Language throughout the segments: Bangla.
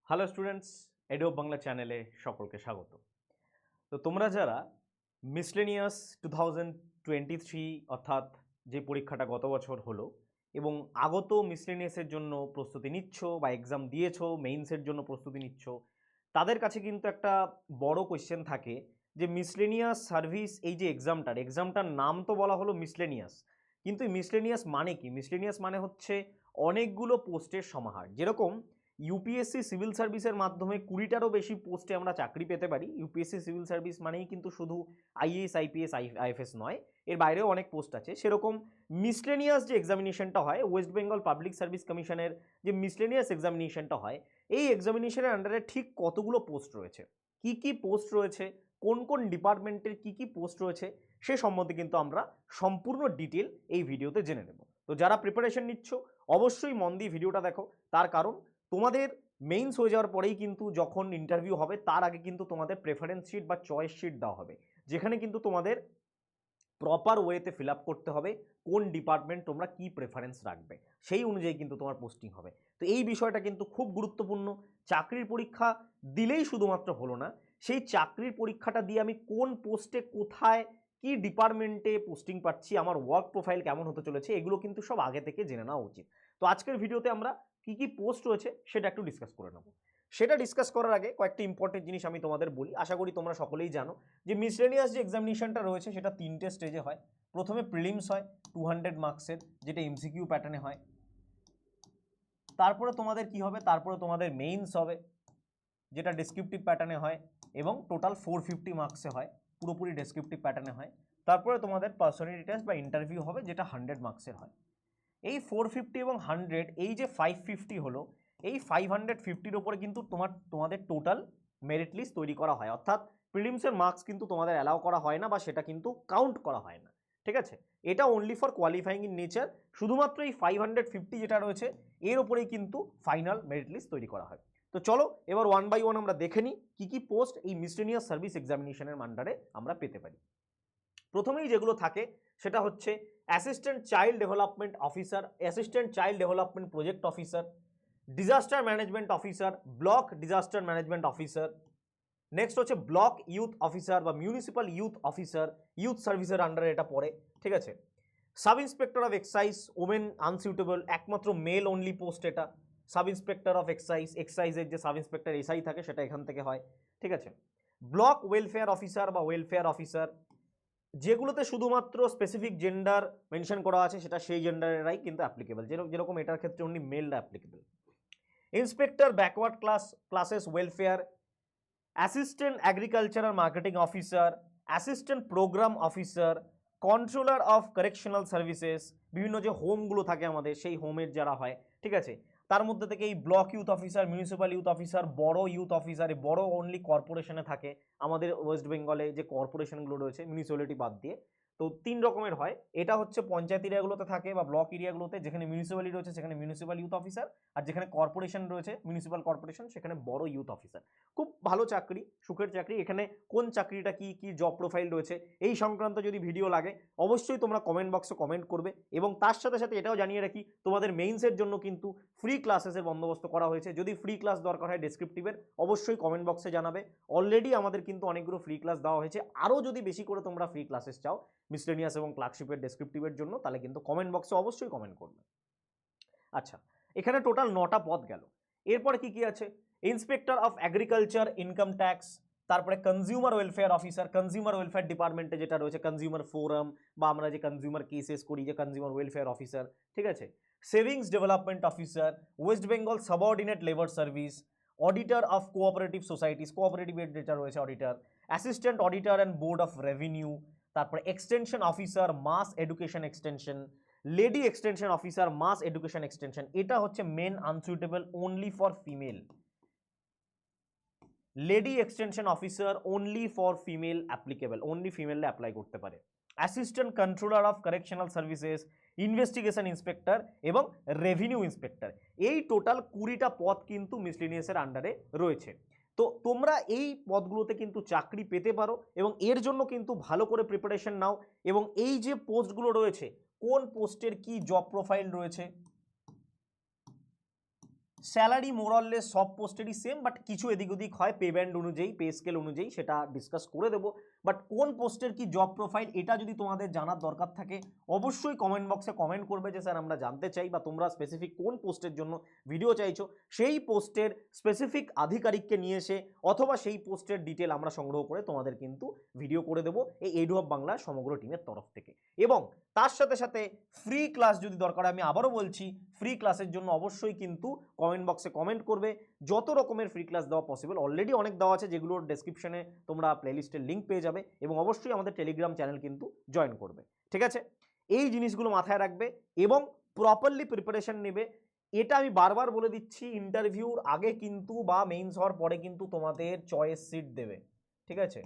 হ্যালো স্টুডেন্টস, এডো বাংলা চ্যানেলে সকলকে স্বাগত। তো তোমরা যারা মিসলেনিয়াস 2023 অর্থাৎ যে পরীক্ষাটা গত বছর হলো এবং আগত মিসলেনিয়াসের জন্য প্রস্তুতি নিচ্ছ বা এক্সাম দিয়েছো, মেইনসের জন্য প্রস্তুতি নিচ্ছ, তাদের কাছে কিন্তু একটা বড় কোয়েশ্চেন থাকে যে মিসলেনিয়াস সার্ভিস এই যে এক্সামটার নাম তো বলা হলো মিসলেনিয়াস, কিন্তু মিসলেনিয়াস মানে কি? মিসলেনিয়াস মানে হচ্ছে অনেকগুলো পোস্টের সমাহার। যেরকম ইউপিএসসি সিভিল সার্ভিসের মাধ্যমে 20টারও বেশি পোস্টে আমরা চাকরি পেতে পারি। ইউপিএসসি সিভিল সার্ভিস মানেই কিন্তু শুধু আইএএস, আইপিএস, আইএফএস নয়, এর বাইরেও অনেক পোস্ট আছে। সেরকম মিসলেনিয়াস যে এক্সামিনেশনটা হয়, ওয়েস্ট বেঙ্গল পাবলিক সার্ভিস কমিশনের যে মিসলেনিয়াস এক্সামিনেশনটা হয়, এই এক্সামিনেশনের আন্ডারে ঠিক কতগুলো পোস্ট রয়েছে, কি কি পোস্ট রয়েছে, কোন কোন ডিপার্টমেন্টের কি কি পোস্ট রয়েছে, সে সম্বন্ধে কিন্তু আমরা সম্পূর্ণ ডিটেল এই ভিডিওতে জেনে নেব। তো যারা প্রিপারেশন নিচ্ছ অবশ্যই মন দিয়ে ভিডিওটা দেখো, তার কারণ তোমাদের মেইনস হয়ে যাওয়ার পরেই কিন্তু যখন ইন্টারভিউ হবে তার আগে কিন্তু তোমাদের প্রেফারেন্স শিট বা চয়েস শিট দেওয়া হবে, যেখানে কিন্তু তোমাদের প্রপার ওয়েতে ফিল আপ করতে হবে কোন ডিপার্টমেন্ট তোমরা কি প্রেফারেন্স রাখবে, সেই অনুযায়ী কিন্তু তোমার পোস্টিং হবে। তো এই বিষয়টা কিন্তু খুব গুরুত্বপূর্ণ। চাকরির পরীক্ষা দিলেই শুধুমাত্র হলো না, সেই চাকরির পরীক্ষাটা দিয়ে আমি কোন পোস্টে কোথায় কি ডিপার্টমেন্টে পোস্টিং পাচ্ছি, আমার ওয়ার্ক প্রোফাইল কেমন হতে চলেছে, এগুলো কিন্তু সব আগে থেকে জেনে নেওয়া উচিত। তো আজকের ভিডিওতে আমরা কি কি পোস্ট রয়েছে সেটা একটু ডিসকাস করে নেব। সেটা ডিসকাস করার আগে কয়েকটা ইম্পর্টেন্ট জিনিস আমি তোমাদের বলি, আশা করি তোমরা সকলেই জানো যে মিসলেনিয়াস যে এক্সামিনেশনটা রয়েছে সেটা 3টে স্টেজে হয়। প্রথমে প্রিলিমস হয় 200 মার্কসের, যেটা এমসিকিউ প্যাটার্নে হয়। তারপরে তোমাদের কি হবে? তারপরে তোমাদের মেইনস হবে, যেটা ডেসক্রিপটিভ প্যাটার্নে হয় এবং টোটাল 450 মার্কসে হয়, পুরোপুরি ডেসক্রিপটিভ প্যাটার্নে হয়। তারপরে তোমাদের পার্সোনালিটি টেস্ট বা ইন্টারভিউ হবে, যেটা 100 মার্কসের হয়। এই 450 এবং 100, এই যে 550 হলো, এই 550-র উপরে কিন্তু তোমাদের টোটাল মেরিট লিস্ট তৈরি করা হয়। অর্থাৎ প্রিলিমসের মার্কস কিন্তু তোমাদের অ্যালাউ করা হয় না বা সেটা কিন্তু কাউন্ট করা হয় না, ঠিক আছে? এটা only for qualifying in nature. শুধুমাত্র এই 550 যেটা রয়েছে এর উপরেই কিন্তু ফাইনাল মেরিট লিস্ট তৈরি করা হয়। তো চলো এবার ওয়ান বাই ওয়ান আমরা দেখে নিই কি কি পোস্ট এই মিসলেনিয়াস সার্ভিস এক্সামিনেশনের আন্ডারে আমরা পেতে পারি। প্রথমেই যেগুলো থাকে সেটা হচ্ছে assistant child development officer, assistant child development project officer, disaster management officer, block disaster management officer. Next হচ্ছে ব্লক ইউথ অফিসার বা মিউনিসিপ্যাল ইউথ অফিসার, ইউথ সার্ভিসের আন্ডারে এটা পড়ে, ঠিক আছে? Sub inspector of excise, women unsuitable, একমাত্র মেল অনলি পোস্ট এটা। সাব ইন্সপেক্টর অফ এক্সাইজ, এক্সাইজের যে সাব ইন্সপেক্টর এসআই থাকে সেটা এখান থেকে হয়, ঠিক আছে? ব্লক ওয়েলফেয়ার অফিসার বা ওয়েলফেয়ার অফিসার, যেগুলোতে শুধুমাত্র স্পেসিফিক জেন্ডার মেনশন করা আছে সেটা সেই জেন্ডারেরাই কিন্তু অ্যাপ্লিকেবল, যেরকম এটার ক্ষেত্রে অনলি মেলরা applicable. Inspector backward classes welfare, assistant agricultural marketing officer, assistant program officer, controller of correctional services, বিভিন্ন যে হোমগুলো থাকে আমাদের সেই হোমের যারা হয়, ঠিক আছে? তার মধ্যে থেকে এই block youth officer, municipal youth officer, বড় ইউথ অফিসার, বড় অনলি কর্পোরেশনে থাকে আমাদের ওয়েস্ট বেঙ্গলে যে কর্পোরেশনগুলো রয়েছে মিউনিসিপ্যালিটি বাদ দিয়ে। তো 3 রকমের হয়, এটা হচ্ছে পঞ্চায়েত এরিয়াগুলোতে থাকে বা ব্লক এরিয়াগুলোতে, যেখানে মিউনিসিপ্যালিটি রয়েছে সেখানে মিউনিসিপ্যাল ইউথ অফিসার, আর যেখানে কর্পোরেশন রয়েছে মিউনিসিপ্যাল কর্পোরেশন সেখানে বড় ইউথ অফিসার। খুব ভালো চাকরি, সুখের চাকরি। এখানে কোন চাকরিটা কি কি জব প্রোফাইল রয়েছে এই সংক্রান্ত যদি ভিডিও লাগে অবশ্যই তোমরা কমেন্ট বক্সে কমেন্ট করবে। এবং তার সাথে সাথে এটাও জানিয়ে রাখি তোমাদের মেইনসের জন্য কিন্তু ফ্রি ক্লাসেসের বন্দোবস্ত করা হয়েছে। যদি ফ্রি ক্লাস দরকার হয় ডেসক্রিপটিভের অবশ্যই কমেন্ট বক্সে জানাবে। অলরেডি আমাদের কিন্তু অনেকগুলো ফ্রি ক্লাস দেওয়া হয়েছে, আরও যদি বেশি করে তোমরা ফ্রি ক্লাসেস চাও মিসলেনিয়াস এবং ক্লার্কশিপের ডেসক্রিপটিভের জন্য তাহলে কিন্তু কমেন্ট বক্সে অবশ্যই কমেন্ট করবে। আচ্ছা, এখানে টোটাল 9টা পদ গেল। এরপরে কি কি আছে? Inspector of agriculture, income tax, তারপরে consumer welfare officer, consumer welfare ডিপার্টমেন্টে যেটা রয়েছে কনজিউমার ফোরাম বা আমরা যে কনজিউমার কেসেস করি যে কনজিউমার ওয়েলফেয়ার অফিসার, ঠিক আছে? Savings development officer, west Bengal subordinate labour service, auditor of cooperative societies, কোঅপারেটিভের যেটা রয়েছে auditor, assistant auditor and board of revenue, তারপরে extension officer, mass education extension, lady extension officer, mass education extension, এটা হচ্ছে men unsuitable only for female. Lady extension officer only for female applicable, only ফিমেলরা অ্যাপ্লাই করতে পারে। Assistant controller of correctional services, investigation inspector এবং রেভিনিউ ইন্সপেক্টর, এই টোটাল 20টা পদ কিন্তু মিসলেনিয়াসের আন্ডারে রয়েছে। তো তোমরা এই পদগুলোতে কিন্তু চাকরি পেতে পারো এবং এর জন্য কিন্তু ভালো করে প্রিপারেশন নাও। এবং এই যে পোস্টগুলো রয়েছে কোন পোস্টের কি জব প্রোফাইল রয়েছে স্যালারি মোরাললেস সব পোস্টেরই সেম, বাট কিছু এদিক ওদিক হয় পে ব্যান্ড অনুযায়ী, পে স্কেল অনুযায়ী, সেটা ডিসকাস করে দেবো। বাট কোন পোস্টের কি জব প্রোফাইল এটা যদি তোমাদের জানার দরকার থাকে অবশ্যই কমেন্ট বক্সে কমেন্ট করবে যে স্যার আমরা জানতে চাই, বা তোমরা স্পেসিফিক কোন পোস্টের জন্য ভিডিও চাইছো, সেই পোস্টের স্পেসিফিক আধিকারিককে নিয়ে এসে অথবা সেই পোস্টের ডিটেল আমরা সংগ্রহ করে তোমাদের কিন্তু ভিডিও করে দেবো এই এডুহাব বাংলার সমগ্র টিমের তরফ থেকে। এবং তার সাথে সাথে ফ্রি ক্লাস যদি দরকার হয়, আমি আবারও বলছি ফ্রি ক্লাসের জন্য অবশ্যই কিন্তু কমেন্ট বক্সে কমেন্ট করবে। যত রকমের ফ্রি ক্লাস দেওয়া পসিবল, অলরেডি অনেক দেওয়া আছে, যেগুলোর ডেসক্রিপশনে তোমরা প্লেলিস্টের লিঙ্ক পেয়ে যাবে, এবং অবশ্যই আমাদের টেলিগ্রাম চ্যানেল কিন্তু জয়েন করবে। ঠিক আছে, এই জিনিসগুলো মাথায় রাখবে এবং প্রপারলি প্রিপারেশন নেবে। এটা আমি বারবার বলে দিচ্ছি, ইন্টারভিউর আগে কিন্তু বা মেইনস হওয়ার পরে কিন্তু তোমাদের চয়েস শিট দেবে। ঠিক আছে,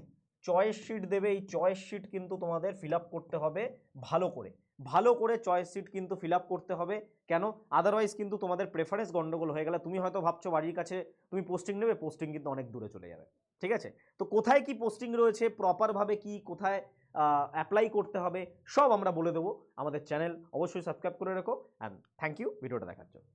চয়েস শিট দেবে, এই চয়েস শিট কিন্তু তোমাদের ফিল আপ করতে হবে ভালো করে, ভালো করে চয়েস শিট কিন্তু ফিল আপ করতে হবে। কেন? আদারওয়াইজ কিন্তু তোমাদের প্রেফারেন্স গন্ডগোল হয়ে গেলে, তুমি হয়তো ভাবছো বাড়ির কাছে তুমি পোস্টিং নেবে, পোস্টিং কিন্তু অনেক দূরে চলে যাবে। ঠিক আছে, তো কোথায় কি পোস্টিং রয়েছে, প্রপারভাবে কি কোথায় অ্যাপ্লাই করতে হবে সব আমরা বলে দেবো। আমাদের চ্যানেল অবশ্যই সাবস্ক্রাইব করে রেখো, অ্যান্ড থ্যাংক ইউ ভিডিওটা দেখার জন্য।